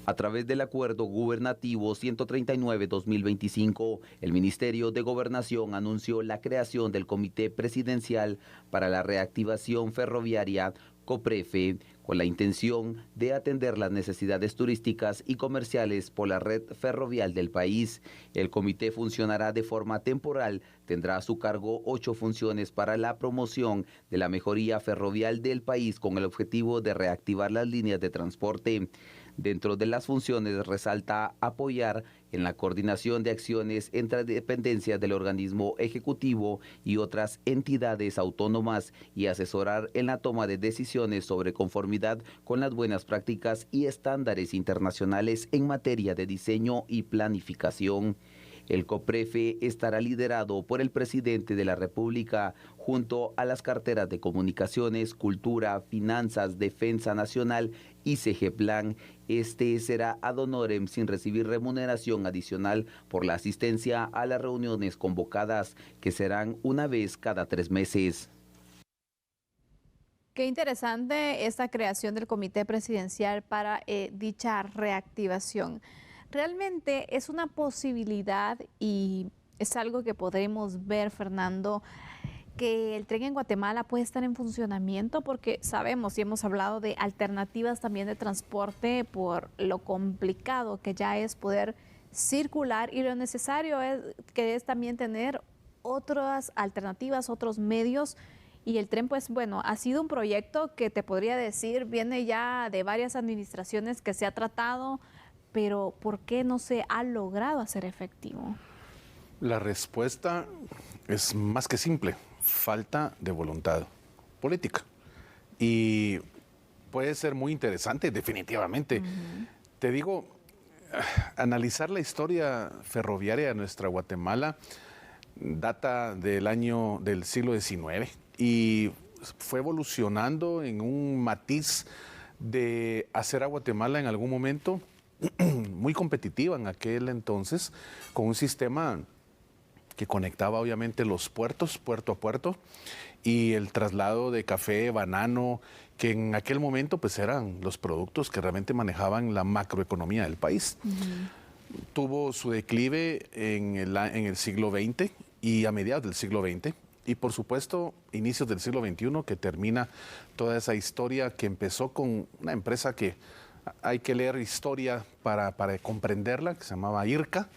A través del Acuerdo Gubernativo 139-2025, el Ministerio de Gobernación anunció la creación del Comité Presidencial para la Reactivación Ferroviaria, COPREFE, con la intención de atender las necesidades turísticas y comerciales por la red ferrovial del país. El comité funcionará de forma temporal, tendrá a su cargo 8 funciones para la promoción de la mejoría ferrovial del país con el objetivo de reactivar las líneas de transporte. Dentro de las funciones resalta apoyar en la coordinación de acciones entre dependencias del organismo ejecutivo y otras entidades autónomas y asesorar en la toma de decisiones sobre conformidad con las buenas prácticas y estándares internacionales en materia de diseño y planificación. El COPREFE estará liderado por el presidente de la República junto a las carteras de Comunicaciones, Cultura, Finanzas, Defensa Nacional y CGPLAN. Este será ad honorem sin recibir remuneración adicional por la asistencia a las reuniones convocadas, que serán una vez cada 3 meses. Qué interesante esta creación del Comité Presidencial para dicha reactivación. Realmente es una posibilidad y es algo que podremos ver, Fernando, que el tren en Guatemala puede estar en funcionamiento, porque sabemos y hemos hablado de alternativas también de transporte por lo complicado que ya es poder circular, y lo necesario es también tener otras alternativas, otros medios. Y el tren, pues bueno, ha sido un proyecto que te podría decir viene ya de varias administraciones que se ha tratado, pero ¿por qué no se ha logrado hacer efectivo? La respuesta es más que simple: falta de voluntad política. Y puede ser muy interesante, definitivamente. Te digo, analizar la historia ferroviaria de nuestra Guatemala data del siglo XIX y fue evolucionando en un matiz de hacer a Guatemala en algún momento muy competitiva en aquel entonces, con un sistema que conectaba obviamente los puertos, puerto a puerto, y el traslado de café, banano, que en aquel momento pues eran los productos que realmente manejaban la macroeconomía del país. Tuvo su declive en el siglo XX y a mediados del siglo XX, y por supuesto inicios del siglo XXI, que termina toda esa historia que empezó con una empresa que hay que leer historia para comprenderla, que se llamaba IRCA.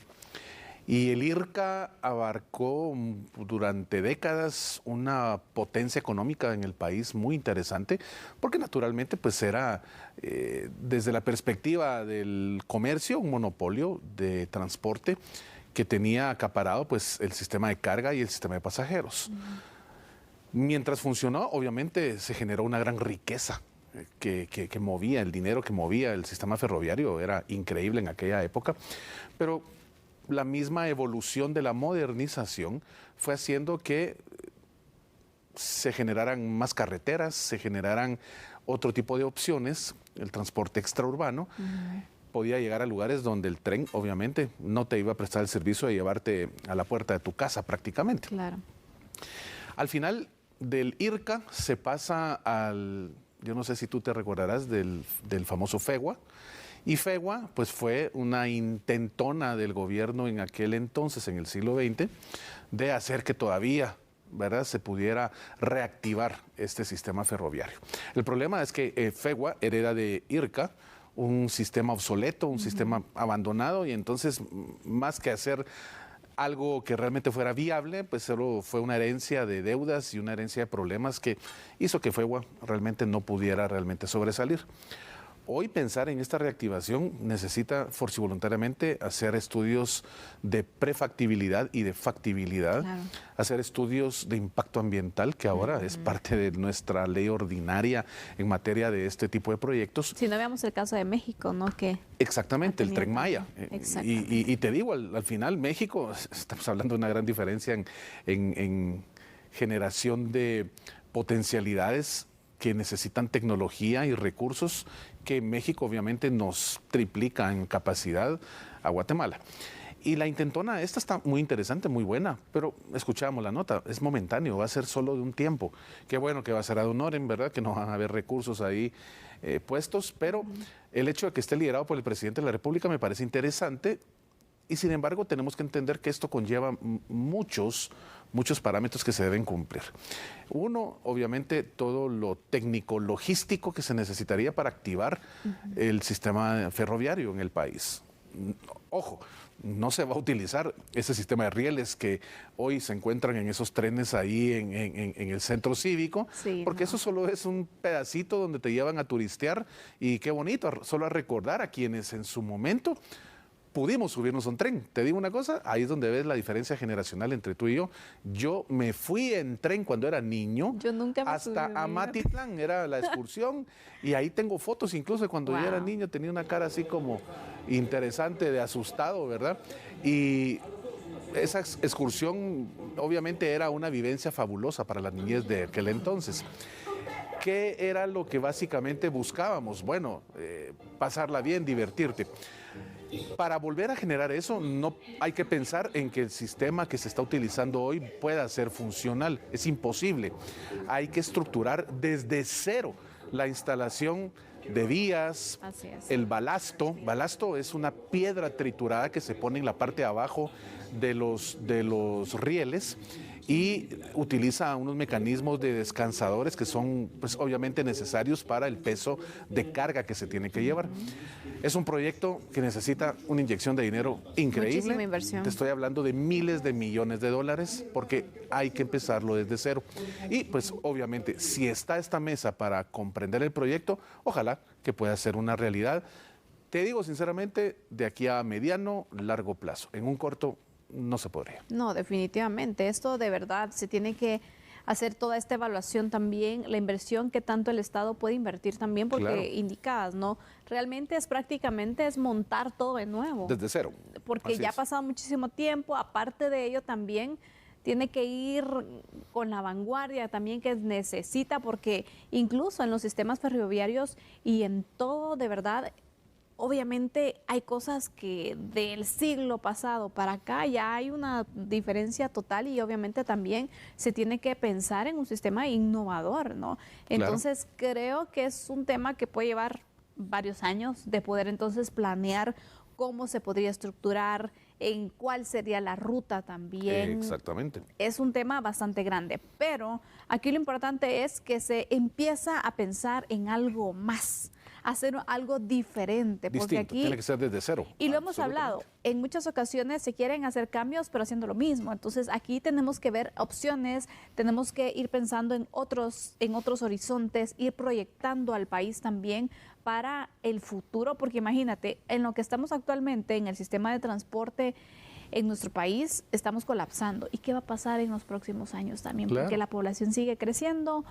Y el IRCA abarcó durante décadas una potencia económica en el país muy interesante, porque naturalmente pues era, desde la perspectiva del comercio, un monopolio de transporte que tenía acaparado pues el sistema de carga y el sistema de pasajeros. Mientras funcionó, obviamente se generó una gran riqueza que movía, el dinero que movía el sistema ferroviario era increíble en aquella época, pero la misma evolución de la modernización fue haciendo que se generaran más carreteras, se generaran otro tipo de opciones, el transporte extraurbano. Podía llegar a lugares donde el tren obviamente no te iba a prestar el servicio de llevarte a la puerta de tu casa prácticamente. Claro. Al final del IRCA se pasa al, yo no sé si tú te recordarás del famoso FEGUA. Y FEGUA pues fue una intentona del gobierno en aquel entonces, en el siglo XX, de hacer que todavía, ¿verdad?, se pudiera reactivar este sistema ferroviario. El problema es que FEGUA hereda de IRCA un sistema obsoleto, un sistema abandonado, y entonces más que hacer algo que realmente fuera viable, pues solo fue una herencia de deudas y una herencia de problemas que hizo que FEGUA realmente no pudiera realmente sobresalir. Hoy pensar en esta reactivación necesita voluntariamente hacer estudios de prefactibilidad y de factibilidad, hacer estudios de impacto ambiental, que ahora es parte de nuestra ley ordinaria en materia de este tipo de proyectos. Si no veamos el caso de México, ¿no? Que exactamente, el Tren Maya. Y te digo, al final México, estamos hablando de una gran diferencia en generación de potencialidades que necesitan tecnología y recursos, que México obviamente nos triplica en capacidad a Guatemala. Y la intentona, esta está muy interesante, muy buena, pero escuchábamos la nota, es momentáneo, va a ser solo de un tiempo. Qué bueno que va a ser ad honorem, ¿verdad? Que no van a haber recursos ahí puestos, pero el hecho de que esté liderado por el presidente de la República me parece interesante. Y sin embargo, tenemos que entender que esto conlleva muchos parámetros que se deben cumplir. Uno, obviamente, todo lo técnico, logístico que se necesitaría para activar el sistema ferroviario en el país. Ojo, no se va a utilizar ese sistema de rieles que hoy se encuentran en esos trenes ahí en el centro cívico, porque eso solo es un pedacito donde te llevan a turistear y qué bonito, solo a recordar a quienes en su momento pudimos subirnos a un tren. Te digo una cosa, ahí es donde ves la diferencia generacional entre tú y yo. Yo me fui en tren cuando era niño. Yo nunca me hasta subí, Amatitlán, era la excursión, y ahí tengo fotos, incluso cuando yo era niño tenía una cara así como interesante, de asustado, ¿verdad? Y esa excursión obviamente era una vivencia fabulosa para la niñez de aquel entonces. ¿Qué era lo que básicamente buscábamos? Bueno, pasarla bien, divertirte. Para volver a generar eso, no hay que pensar en que el sistema que se está utilizando hoy pueda ser funcional. Es imposible. Hay que estructurar desde cero la instalación de vías, el balasto. Balasto es una piedra triturada que se pone en la parte de abajo de los rieles y utiliza unos mecanismos de descansadores que son, pues, obviamente necesarios para el peso de carga que se tiene que llevar. Es un proyecto que necesita una inyección de dinero increíble. Muchísima inversión. Te estoy hablando de miles de millones de dólares porque hay que empezarlo desde cero. Y pues obviamente si está esta mesa para comprender el proyecto, ojalá que pueda ser una realidad. Te digo sinceramente, de aquí a mediano, largo plazo. En un corto no se podría. No, definitivamente. Esto de verdad se tiene que hacer toda esta evaluación también, la inversión que tanto el Estado puede invertir también, porque Claro. indicadas, ¿no? Realmente es prácticamente montar todo de nuevo. Desde cero. Porque Así ya ha es. pasado muchísimo tiempo, aparte de ello también tiene que ir con la vanguardia también que necesita, porque incluso en los sistemas ferroviarios y en todo, de verdad, obviamente hay cosas que del siglo pasado para acá ya hay una diferencia total y obviamente también se tiene que pensar en un sistema innovador, ¿no? Entonces creo que es un tema que puede llevar varios años de poder entonces planear cómo se podría estructurar, en cuál sería la ruta también. Exactamente. Es un tema bastante grande, pero aquí lo importante es que se empieza a pensar en algo más, hacer algo diferente, porque Distinto, aquí tiene que ser desde cero. y lo hemos hablado, en muchas ocasiones se quieren hacer cambios, pero haciendo lo mismo. Entonces aquí tenemos que ver opciones, tenemos que ir pensando en otros horizontes, ir proyectando al país también para el futuro, porque imagínate, en lo que estamos actualmente, en el sistema de transporte en nuestro país, estamos colapsando. ¿Y qué va a pasar en los próximos años también? Claro. Porque la población sigue creciendo,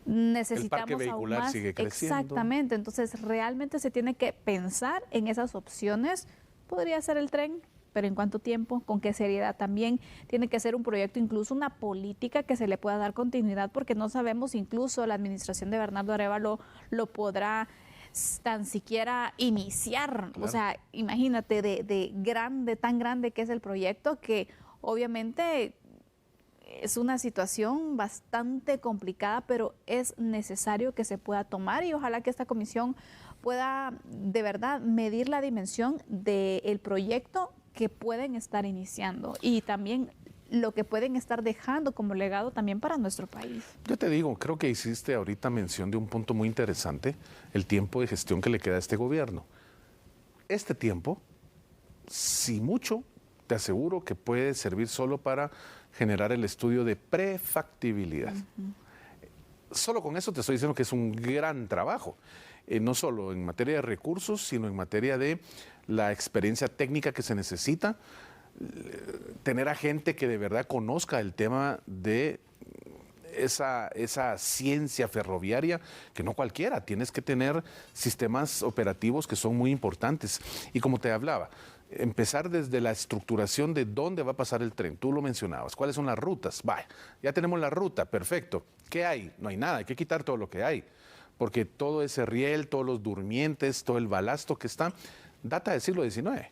necesitamos el parque aún vehicular más. sigue creciendo. Exactamente, entonces realmente se tiene que pensar en esas opciones. Podría ser el tren, pero ¿en cuánto tiempo? ¿Con qué seriedad? También tiene que ser un proyecto, incluso una política que se le pueda dar continuidad, porque no sabemos, incluso la administración de Bernardo Arévalo lo podrá tan siquiera iniciar. Claro. O sea, imagínate de grande, tan grande que es el proyecto, que obviamente es una situación bastante complicada, pero es necesario que se pueda tomar y ojalá que esta comisión pueda de verdad medir la dimensión del proyecto que pueden estar iniciando y también lo que pueden estar dejando como legado también para nuestro país. Yo te digo, creo que hiciste ahorita mención de un punto muy interesante, el tiempo de gestión que le queda a este gobierno. Este tiempo, si mucho, te aseguro que puede servir solo para generar el estudio de prefactibilidad. Solo con eso te estoy diciendo que es un gran trabajo, no solo en materia de recursos, sino en materia de la experiencia técnica que se necesita, tener a gente que de verdad conozca el tema de esa ciencia ferroviaria, que no cualquiera, tienes que tener sistemas operativos que son muy importantes. Y como te hablaba, empezar desde la estructuración de dónde va a pasar el tren, tú lo mencionabas, cuáles son las rutas, vaya, ya tenemos la ruta, perfecto, ¿qué hay? No hay nada, hay que quitar todo lo que hay, porque todo ese riel, todos los durmientes, todo el balasto que está, data del siglo XIX.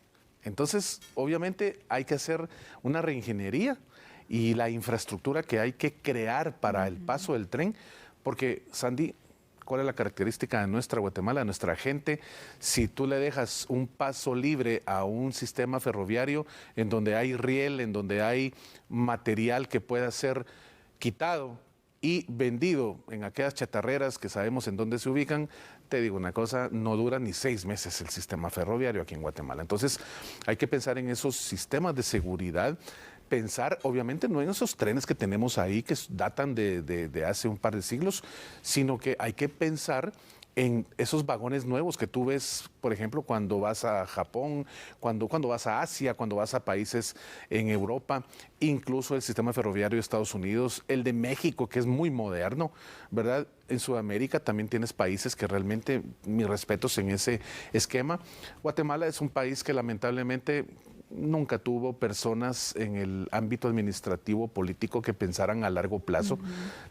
Entonces, obviamente hay que hacer una reingeniería y la infraestructura que hay que crear para el paso del tren, porque, Sandy, ¿cuál es la característica de nuestra Guatemala, de nuestra gente? Si tú le dejas un paso libre a un sistema ferroviario en donde hay riel, en donde hay material que pueda ser quitado y vendido en aquellas chatarreras que sabemos en dónde se ubican, te digo una cosa, no dura ni 6 meses el sistema ferroviario aquí en Guatemala. Entonces hay que pensar en esos sistemas de seguridad, pensar obviamente no en esos trenes que tenemos ahí que datan de hace un par de siglos, sino que hay que pensar en esos vagones nuevos que tú ves, por ejemplo, cuando vas a Japón, cuando vas a Asia, cuando vas a países en Europa, incluso el sistema ferroviario de Estados Unidos, el de México, que es muy moderno, ¿verdad? En Sudamérica también tienes países que realmente, mis respetos en ese esquema. Guatemala es un país que lamentablemente nunca tuvo personas en el ámbito administrativo político que pensaran a largo plazo.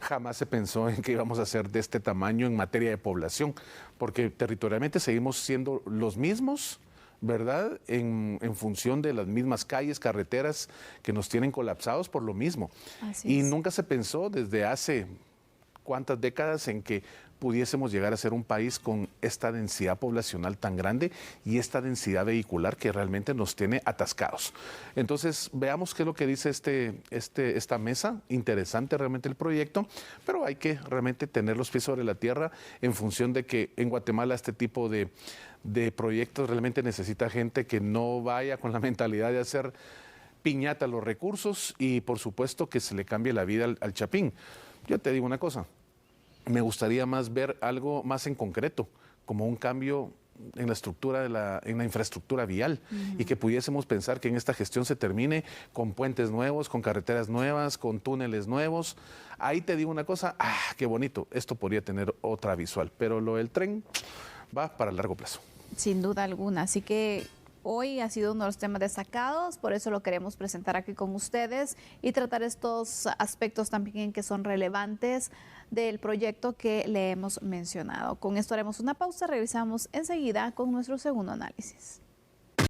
Jamás se pensó en que íbamos a ser de este tamaño en materia de población, porque territorialmente seguimos siendo los mismos, ¿verdad? En función de las mismas calles, carreteras que nos tienen colapsados por lo mismo. Y nunca se pensó desde hace cuántas décadas en que pudiésemos llegar a ser un país con esta densidad poblacional tan grande y esta densidad vehicular que realmente nos tiene atascados. Entonces, veamos qué es lo que dice esta mesa. Interesante realmente el proyecto, pero hay que realmente tener los pies sobre la tierra en función de que en Guatemala este tipo de proyectos realmente necesita gente que no vaya con la mentalidad de hacer piñata los recursos y por supuesto que se le cambie la vida al Chapín. Yo te digo una cosa, me gustaría más ver algo más en concreto, como un cambio en la estructura en la infraestructura vial y que pudiésemos pensar que en esta gestión se termine con puentes nuevos, con carreteras nuevas, con túneles nuevos. Ahí te digo una cosa, qué bonito, esto podría tener otra visual, pero lo del tren va para largo plazo. Sin duda alguna, así que hoy ha sido uno de los temas destacados, por eso lo queremos presentar aquí con ustedes y tratar estos aspectos también que son relevantes del proyecto que le hemos mencionado. Con esto haremos una pausa, regresamos enseguida con nuestro segundo análisis.